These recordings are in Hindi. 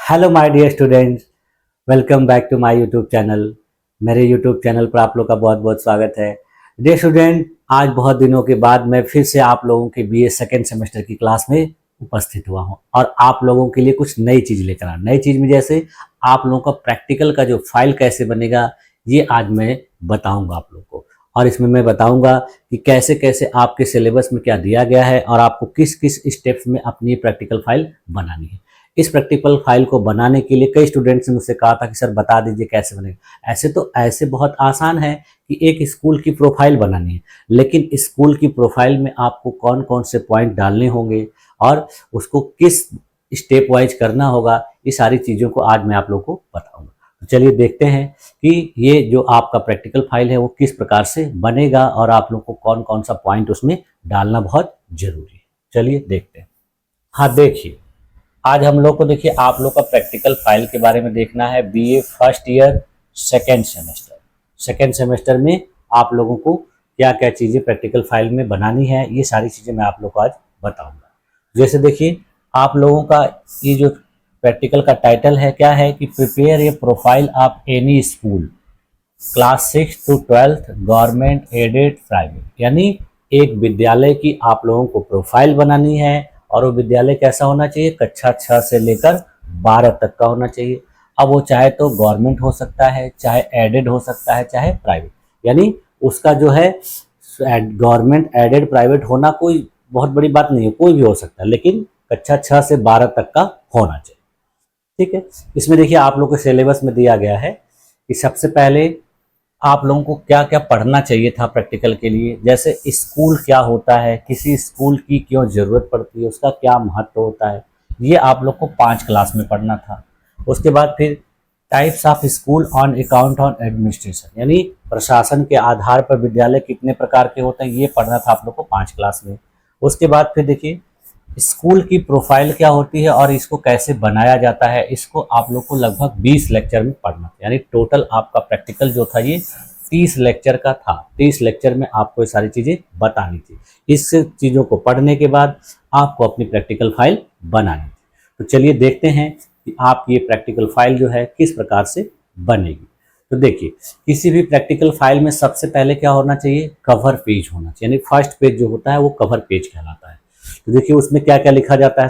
Hello my dear students, welcome back to my YouTube channel. मेरे यूट्यूब चैनल पर आप लोग का बहुत बहुत स्वागत है। डियर स्टूडेंट, आज बहुत दिनों के बाद मैं फिर से आप लोगों के बीए सेकेंड सेमेस्टर की क्लास में उपस्थित हुआ हूं और आप लोगों के लिए कुछ नई चीज़ लेकर आया। नई चीज़ में जैसे आप लोगों का प्रैक्टिकल का जो फाइल कैसे बनेगा, ये आज मैं बताऊँगा आप लोग को। और इसमें मैं बताऊँगा कि कैसे कैसे आपके सिलेबस में क्या दिया गया है और आपको किस किस स्टेप्स में अपनी प्रैक्टिकल फाइल बनानी है। इस प्रैक्टिकल फाइल को बनाने के लिए कई स्टूडेंट्स ने मुझसे कहा था कि सर बता दीजिए कैसे बनेगा। ऐसे बहुत आसान है कि एक स्कूल की प्रोफाइल बनानी है, लेकिन स्कूल की प्रोफाइल में आपको कौन कौन से पॉइंट डालने होंगे और उसको किस स्टेप वाइज करना होगा, ये सारी चीज़ों को आज मैं आप लोग को बताऊंगा। तो चलिए देखते हैं कि ये जो आपका प्रैक्टिकल फाइल है वो किस प्रकार से बनेगा और आप लोग को कौन कौन सा पॉइंट उसमें डालना बहुत जरूरी है। चलिए देखते हैं। हाँ देखिए, आज हम लोग को देखिए आप लोग का प्रैक्टिकल फाइल के बारे में देखना है। BA first year second semester में आप लोगों को क्या क्या चीज़ें प्रैक्टिकल फाइल में बनानी है, ये सारी चीज़ें मैं आप लोग को आज बताऊंगा। जैसे देखिए, आप लोगों का ये जो प्रैक्टिकल का टाइटल है क्या है कि prepare a profile of any school class 6 to 12 government aided private, यानी एक विद्यालय की आप लोगों को प्रोफाइल बनानी है और वो विद्यालय कैसा होना चाहिए, कक्षा 6 से लेकर 12 तक का होना चाहिए। अब वो चाहे तो गवर्नमेंट हो सकता है, चाहे एडेड हो सकता है, चाहे प्राइवेट, यानी उसका जो है गवर्नमेंट एडेड प्राइवेट होना कोई बहुत बड़ी बात नहीं है, कोई भी हो सकता है, लेकिन कक्षा 6 से 12 तक का होना चाहिए। ठीक है, इसमें देखिए आप लोग के सिलेबस में दिया गया है कि सबसे पहले आप लोगों को क्या क्या पढ़ना चाहिए था प्रैक्टिकल के लिए। जैसे स्कूल क्या होता है, किसी स्कूल की क्यों ज़रूरत पड़ती है, उसका क्या महत्व होता है, ये आप लोग को 5 क्लास में पढ़ना था। उसके बाद फिर types of school on account on administration, यानी प्रशासन के आधार पर विद्यालय कितने प्रकार के होते हैं, ये पढ़ना था आप लोग को 5 क्लास में। उसके बाद फिर देखिए स्कूल की प्रोफाइल क्या होती है और इसको कैसे बनाया जाता है, इसको आप लोग को लगभग 20 लेक्चर में पढ़ना था। यानी टोटल आपका प्रैक्टिकल जो था ये 30 लेक्चर का था। 30 लेक्चर में आपको ये सारी चीज़ें बतानी थी। इस चीज़ों को पढ़ने के बाद आपको अपनी प्रैक्टिकल फाइल बनानी थी। तो चलिए देखते हैं कि आप ये प्रैक्टिकल फाइल जो है किस प्रकार से बनेगी। तो देखिए, किसी भी प्रैक्टिकल फाइल में सबसे पहले क्या होना चाहिए, कवर पेज होना चाहिए, यानी फर्स्ट पेज जो होता है वो कवर पेज कहलाता है। तो देखिए उसमें क्या क्या लिखा जाता है।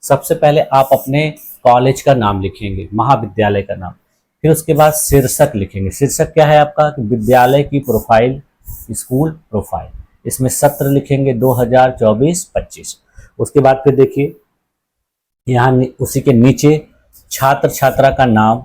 सबसे पहले आप अपने कॉलेज का नाम लिखेंगे, महाविद्यालय का नाम। फिर उसके बाद शीर्षक लिखेंगे। शीर्षक क्या है आपका, विद्यालय की प्रोफाइल, स्कूल प्रोफाइल। इसमें सत्र लिखेंगे 2024-25। उसके बाद फिर देखिए यहाँ उसी के नीचे छात्र छात्रा का नाम,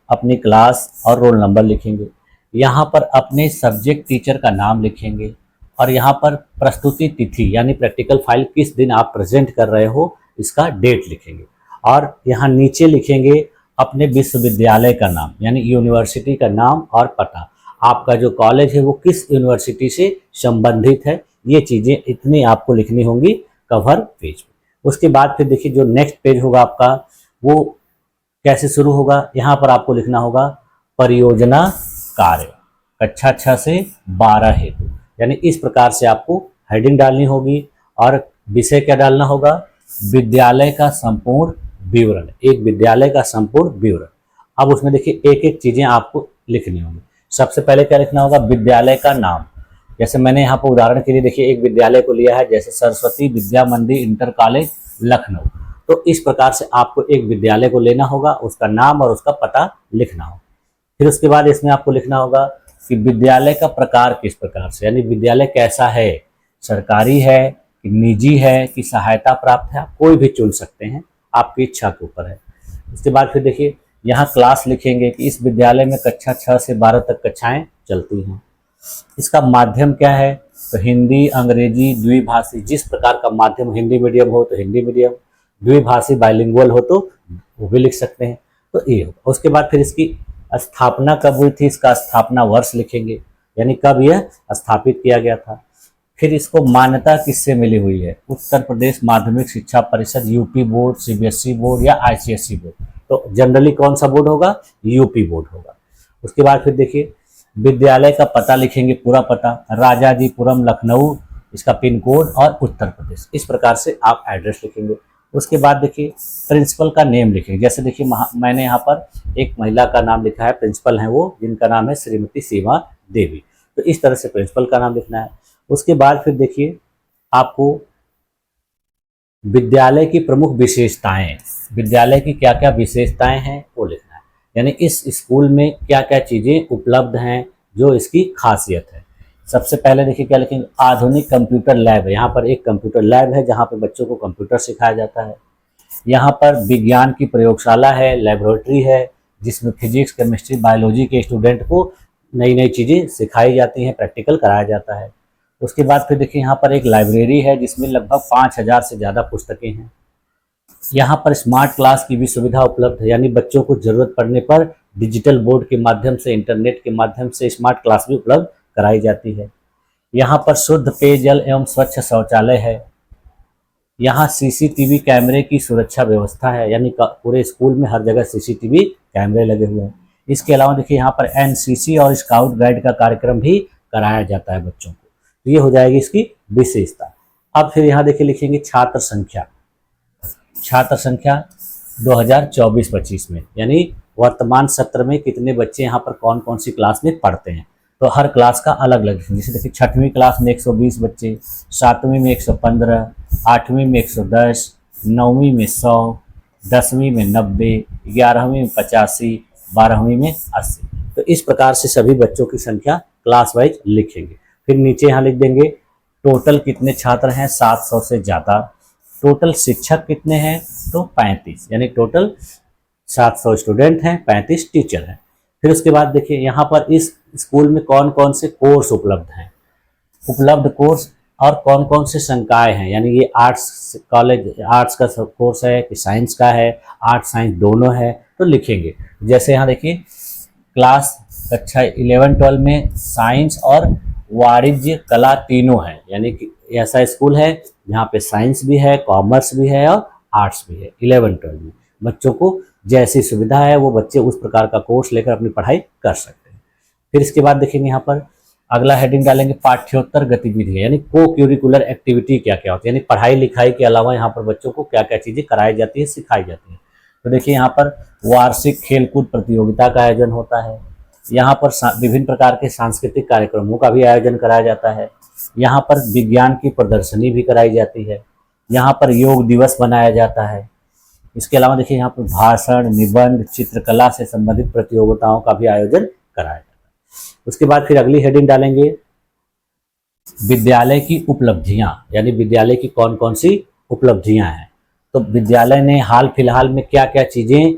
अपनी क्लास और रोल नंबर लिखेंगे। यहाँ पर अपने सब्जेक्ट टीचर का नाम लिखेंगे और यहाँ पर प्रस्तुति तिथि, यानी प्रैक्टिकल फाइल किस दिन आप प्रेजेंट कर रहे हो, इसका डेट लिखेंगे। और यहाँ नीचे लिखेंगे अपने विश्वविद्यालय का नाम, यानी यूनिवर्सिटी का नाम और पता। आपका जो कॉलेज है वो किस यूनिवर्सिटी से संबंधित है, ये चीज़ें इतनी आपको लिखनी होंगी कवर पेज में। उसके बाद फिर देखिए जो नेक्स्ट पेज होगा आपका वो कैसे शुरू होगा, यहाँ पर आपको लिखना होगा परियोजना कार्य कक्षा 6 से 12 हेतु, यानी इस प्रकार से आपको हेडिंग डालनी होगी। और विषय क्या डालना होगा, विद्यालय का संपूर्ण विवरण, एक विद्यालय का संपूर्ण विवरण। अब उसमें देखिए एक एक चीजें आपको लिखनी होंगी। सबसे पहले क्या लिखना होगा, विद्यालय का नाम। जैसे मैंने यहाँ पर उदाहरण के लिए देखिए एक विद्यालय को लिया है, जैसे सरस्वती विद्या मंदिर इंटर कॉलेज लखनऊ। तो इस प्रकार से आपको एक विद्यालय को लेना होगा, उसका नाम और उसका पता लिखना होगा। फिर उसके बाद इसमें आपको लिखना होगा कि विद्यालय का प्रकार किस प्रकार से, यानी विद्यालय कैसा है, सरकारी है कि निजी है कि सहायता प्राप्त है, आप कोई भी चुन सकते हैं, आपकी इच्छा के ऊपर है। उसके बाद फिर देखिए यहाँ क्लास लिखेंगे कि इस विद्यालय में कक्षा 6 से 12 तक कक्षाएं चलती हैं। इसका माध्यम क्या है, तो हिंदी अंग्रेजी द्विभाषी, जिस प्रकार का माध्यम, हिंदी मीडियम हो तो हिंदी मीडियम, द्विभाषी बाइलिंगुअल हो तो वो भी लिख सकते हैं। तो ये होगा। उसके बाद फिर इसकी स्थापना कब हुई थी, इसका स्थापना वर्ष लिखेंगे, यानी कब यह स्थापित किया गया था। फिर इसको मान्यता किससे मिली हुई है, उत्तर प्रदेश माध्यमिक शिक्षा परिषद, यूपी बोर्ड, सीबीएसई बोर्ड या आईसीएसई बोर्ड। तो जनरली कौन सा बोर्ड होगा, यूपी बोर्ड होगा। उसके बाद फिर देखिए विद्यालय का पता लिखेंगे, पूरा पता, राजाजीपुरम लखनऊ, इसका पिन कोड और उत्तर प्रदेश। इस प्रकार से आप एड्रेस लिखेंगे। उसके बाद देखिए प्रिंसिपल का नेम लिखेंगे। जैसे देखिए मैंने यहाँ पर एक महिला का नाम लिखा है, प्रिंसिपल हैं वो, जिनका नाम है श्रीमती सीमा देवी। तो इस तरह से प्रिंसिपल का नाम लिखना है। उसके बाद फिर देखिए आपको विद्यालय की प्रमुख विशेषताएं, विद्यालय की क्या क्या विशेषताएं हैं वो लिखना है। यानी इस स्कूल में क्या क्या चीज़ें उपलब्ध हैं, जो इसकी खासियत है। सबसे पहले देखिए क्या लिखेंगे, आधुनिक कंप्यूटर लैब है। यहाँ पर एक कंप्यूटर लैब है जहाँ पे बच्चों को कंप्यूटर सिखाया जाता है। यहाँ पर विज्ञान की प्रयोगशाला है, लेबोरेटरी है, जिसमें फिजिक्स, केमिस्ट्री, बायोलॉजी के स्टूडेंट को नई नई चीज़ें सिखाई जाती हैं, प्रैक्टिकल कराया जाता है। उसके बाद फिर देखिए यहाँ पर एक लाइब्रेरी है जिसमें लगभग 5000 से ज़्यादा पुस्तकें हैं। यहाँ पर स्मार्ट क्लास की भी सुविधा उपलब्ध है, यानी बच्चों को ज़रूरत पड़ने पर डिजिटल बोर्ड के माध्यम से, इंटरनेट के माध्यम से स्मार्ट क्लास भी उपलब्ध कराई जाती है। यहाँ पर शुद्ध पेयजल एवं स्वच्छ शौचालय है। यहाँ सीसीटीवी कैमरे की सुरक्षा व्यवस्था है, यानी पूरे स्कूल में हर जगह सीसीटीवी कैमरे लगे हुए हैं। इसके अलावा देखिए यहाँ पर एनसीसी और स्काउट गाइड का कार्यक्रम भी कराया जाता है बच्चों को। तो ये हो जाएगी इसकी विशेषता। अब फिर यहाँ देखिए लिखेंगे छात्र संख्या। छात्र संख्या 2024-25 में, यानी वर्तमान सत्र में कितने बच्चे यहाँ पर कौन कौन सी क्लास में पढ़ते हैं, तो हर क्लास का अलग अलग। जैसे देखिए छठवीं क्लास में 120 बच्चे, सातवीं में 115, आठवीं में 110, नौवीं में 100, 10वीं में 90, 11वीं में 85, 12वीं में 80। तो इस प्रकार से सभी बच्चों की संख्या क्लास वाइज लिखेंगे। फिर नीचे यहाँ लिख देंगे टोटल कितने छात्र हैं, 700 से ज़्यादा। टोटल शिक्षक कितने हैं, तो 35, यानी टोटल 700 स्टूडेंट हैं, 35 टीचर हैं। फिर उसके बाद देखिए यहाँ पर इस स्कूल में कौन कौन से कोर्स उपलब्ध हैं, उपलब्ध कोर्स और कौन कौन से संकाय हैं। यानी ये आर्ट्स कॉलेज, आर्ट्स का कोर्स है कि साइंस का है, आर्ट्स साइंस दोनों है, तो लिखेंगे। जैसे यहाँ देखिए क्लास कक्षा 11-12 में साइंस और वाणिज्य कला तीनों है, यानी कि ऐसा स्कूल है जहाँ पे साइंस भी है, कॉमर्स भी है और आर्ट्स भी है। 11-12 में बच्चों को जैसी सुविधा है वो बच्चे उस प्रकार का कोर्स लेकर अपनी पढ़ाई कर सकते हैं। फिर इसके बाद देखेंगे यहाँ पर अगला हेडिंग डालेंगे पाठ्योत्तर गतिविधि, यानी को क्यूरिकुलर एक्टिविटी क्या क्या होती है, यानी पढ़ाई लिखाई के अलावा यहाँ पर बच्चों को क्या क्या चीज़ें कराई जाती है, सिखाई जाती है। तो देखिए यहाँ पर वार्षिक खेलकूद प्रतियोगिता का आयोजन होता है। यहाँ पर विभिन्न प्रकार के सांस्कृतिक कार्यक्रमों का भी आयोजन कराया जाता है। यहाँ पर विज्ञान की प्रदर्शनी भी कराई जाती है। यहाँ पर योग दिवस मनाया जाता है। इसके अलावा देखिए यहाँ पर भाषण, निबंध, चित्रकला से संबंधित प्रतियोगिताओं का भी आयोजन कराया जाता है। उसके बाद फिर अगली हेडिंग डालेंगे विद्यालय की उपलब्धियां, यानी विद्यालय की कौन कौन सी उपलब्धियां हैं। तो विद्यालय ने हाल फिलहाल में क्या क्या चीज़ें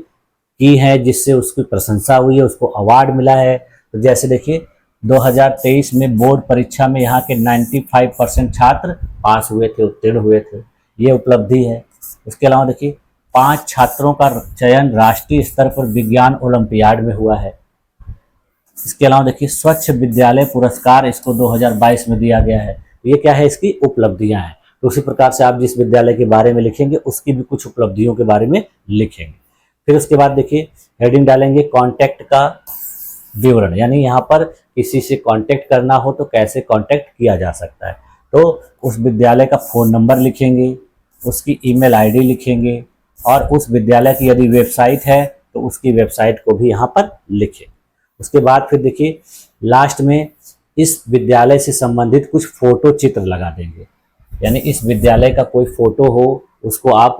की हैं जिससे उसकी प्रशंसा हुई है, उसको अवार्ड मिला है। तो जैसे देखिए 2023 में बोर्ड परीक्षा में यहाँ के 95% छात्र पास हुए थे, उत्तीर्ण हुए थे, ये उपलब्धि है। इसके अलावा देखिए 5 छात्रों का चयन राष्ट्रीय स्तर पर विज्ञान ओलंपियाड में हुआ है। इसके अलावा देखिए स्वच्छ विद्यालय पुरस्कार इसको 2022 में दिया गया है। ये क्या है, इसकी उपलब्धियां हैं। तो उसी प्रकार से आप जिस विद्यालय के बारे में लिखेंगे उसकी भी कुछ उपलब्धियों के बारे में लिखेंगे। फिर उसके बाद देखिए हेडिंग डालेंगे कांटेक्ट का विवरण, यानी यहाँ पर किसी से कांटेक्ट करना हो तो कैसे कांटेक्ट किया जा सकता है। तो उस विद्यालय का फ़ोन नंबर लिखेंगे, उसकी ईमेल आईडी लिखेंगे और उस विद्यालय की यदि वेबसाइट है तो उसकी वेबसाइट को भी यहाँ पर लिखें। उसके बाद फिर देखिए लास्ट में इस विद्यालय से संबंधित कुछ फोटो चित्र लगा देंगे, यानी इस विद्यालय का कोई फोटो हो उसको आप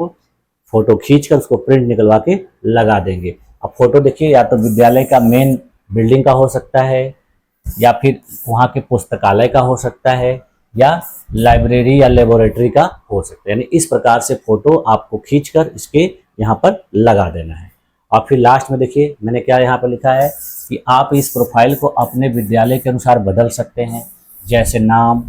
फोटो खींचकर उसको प्रिंट निकलवा के लगा देंगे। अब फोटो देखिए या तो विद्यालय का मेन बिल्डिंग का हो सकता है, या फिर वहाँ के पुस्तकालय का हो सकता है, या लाइब्रेरी या लेबोरेटरी का हो सकता है। यानी इस प्रकार से फोटो आपको खींचकर इसके यहाँ पर लगा देना है। और फिर लास्ट में देखिए मैंने क्या यहाँ पर लिखा है कि आप इस प्रोफाइल को अपने विद्यालय के अनुसार बदल सकते हैं, जैसे नाम,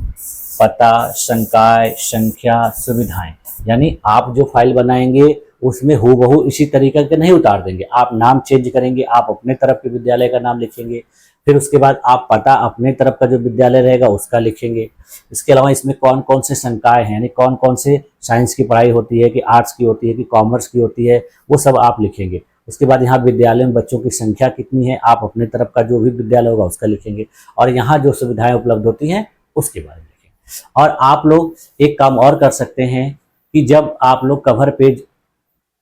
पता, संकाय, संख्या, सुविधाएं। यानी आप जो फाइल बनाएंगे उसमें हूबहू इसी तरीके के नहीं उतार देंगे, आप नाम चेंज करेंगे, आप अपने तरफ के विद्यालय का नाम लिखेंगे, फिर उसके बाद आप पता अपने तरफ का जो विद्यालय रहेगा उसका लिखेंगे। इसके अलावा इसमें कौन कौन से संकाय हैं, यानी कौन कौन से साइंस की पढ़ाई होती है, कि आर्ट्स की होती है, कि कॉमर्स की होती है, वो सब आप लिखेंगे। उसके बाद यहाँ विद्यालय में बच्चों की संख्या कितनी है, आप अपने तरफ का जो भी विद्यालय होगा उसका लिखेंगे, और यहाँ जो सुविधाएं उपलब्ध होती हैं उसके बारे में लिखेंगे। और आप लोग एक काम और कर सकते हैं कि जब आप लोग कवर पेज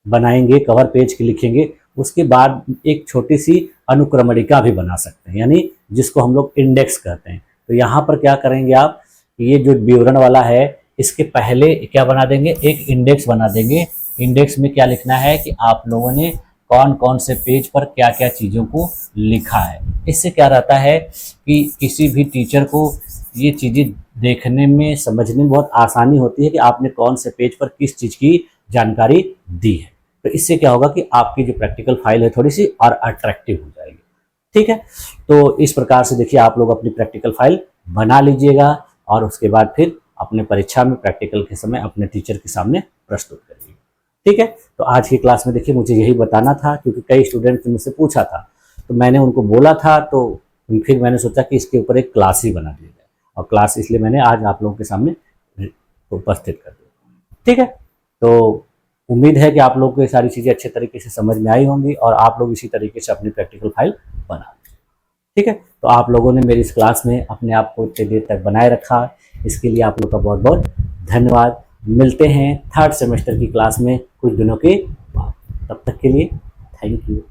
बनाएंगे, कवर पेज के लिखेंगे, उसके बाद एक छोटी सी अनुक्रमणिका भी बना सकते हैं, यानी जिसको हम लोग इंडेक्स कहते हैं। तो यहाँ पर क्या करेंगे आप, ये जो विवरण वाला है इसके पहले क्या बना देंगे, एक इंडेक्स बना देंगे। इंडेक्स में क्या लिखना है कि आप लोगों ने कौन कौन से पेज पर क्या क्या चीज़ों को लिखा है। इससे क्या रहता है कि किसी भी टीचर को ये चीज़ें देखने में, समझने में बहुत आसानी होती है कि आपने कौन से पेज पर किस चीज़ की जानकारी दी है। तो इससे क्या होगा कि आपकी जो प्रैक्टिकल फाइल है थोड़ी सी और अट्रैक्टिव हो जाएगी। ठीक है, तो इस प्रकार से देखिए आप लोग अपनी प्रैक्टिकल फाइल बना लीजिएगा और उसके बाद फिर अपने परीक्षा में प्रैक्टिकल के समय अपने टीचर के सामने प्रस्तुत करिए। ठीक है, तो आज की क्लास में देखिए मुझे यही बताना था, क्योंकि कई स्टूडेंट ने मुझसे पूछा था, तो मैंने उनको बोला था, तो फिर मैंने सोचा कि इसके ऊपर एक क्लास ही बना दिया जाए, और क्लास इसलिए मैंने आज आप लोगों के सामने उपस्थित कर दिया। ठीक है, तो उम्मीद है कि आप लोगों को ये सारी चीज़ें अच्छे तरीके से समझ में आई होंगी और आप लोग इसी तरीके से अपनी प्रैक्टिकल फाइल बना। ठीक है, तो आप लोगों ने मेरी इस क्लास में अपने आप को इतनी देर तक बनाए रखा, इसके लिए आप लोग का बहुत बहुत धन्यवाद। मिलते हैं थर्ड सेमेस्टर की क्लास में कुछ दिनों के बाद, तब तक के लिए थैंक यू।